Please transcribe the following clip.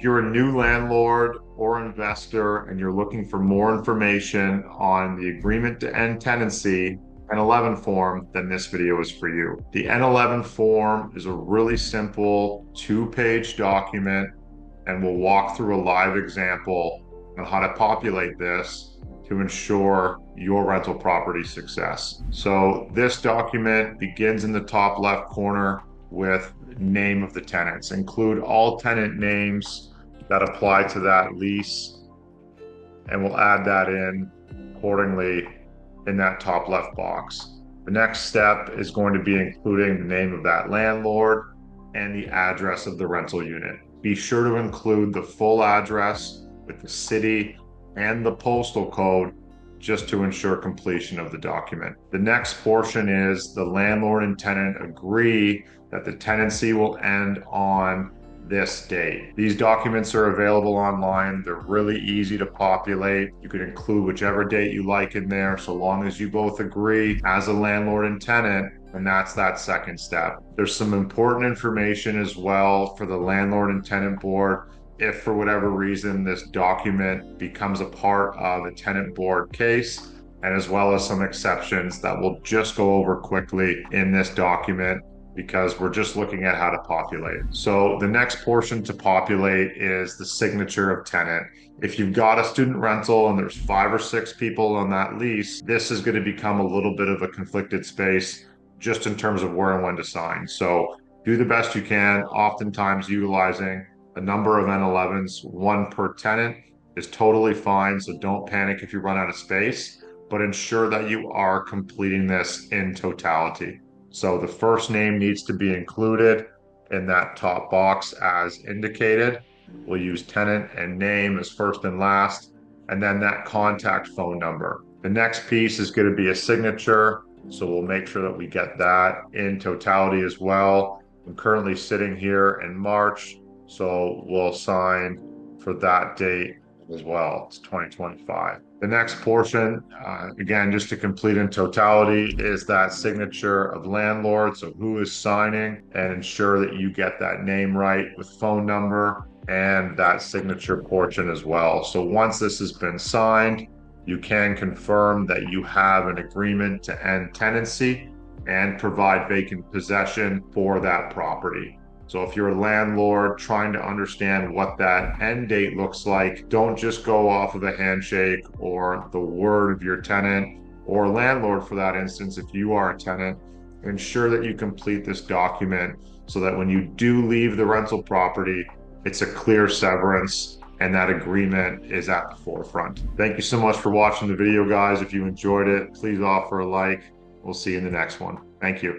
you're a new landlord or investor and you're looking for more information on the agreement to end tenancy N11 form, then this video is for you. The N11 form is a really simple 2-page document, and we'll walk through a live example on how to populate this to ensure your rental property success. So this document begins in the top left corner with name of the tenants. Include all tenant names that apply to that lease, and we'll add that in accordingly in that top left box. The next step is going to be including the name of that landlord and the address of the rental unit. Be sure to include the full address with the city and the postal code just to ensure completion of the document. The next portion is the landlord and tenant agree that the tenancy will end on this date. These documents are available online. They're really easy to populate. You can include whichever date you like in there, so long as you both agree as a landlord and tenant, and that's that second step. There's some important information as well for the landlord and tenant board. If for whatever reason this document becomes a part of a tenant board case, and as well as some exceptions that we'll just go over quickly in this document, because we're just looking at how to populate. So the next portion to populate is the signature of tenant. If you've got a student rental and there's 5 or 6 people on that lease, this is going to become a little bit of a conflicted space just in terms of where and when to sign. So do the best you can, oftentimes utilizing a number of N11s, 1 per tenant is totally fine. So don't panic if you run out of space, but ensure that you are completing this in totality. So the first name needs to be included in that top box as indicated. We'll use tenant and name as first and last, and then that contact phone number. The next piece is going to be a signature, so we'll make sure that we get that in totality as well. I'm currently sitting here in March, so we'll sign for that date as well. It's 2025. The next portion, again, just to complete in totality, is that signature of landlord. So who is signing, and ensure that you get that name right with phone number and that signature portion as well. So once this has been signed, you can confirm that you have an agreement to end tenancy and provide vacant possession for that property. So if you're a landlord trying to understand what that end date looks like, don't just go off of a handshake or the word of your tenant or landlord for that instance. If you are a tenant, ensure that you complete this document so that when you do leave the rental property, it's a clear severance and that agreement is at the forefront. Thank you so much for watching the video, guys. If you enjoyed it, please offer a like. We'll see you in the next one. Thank you.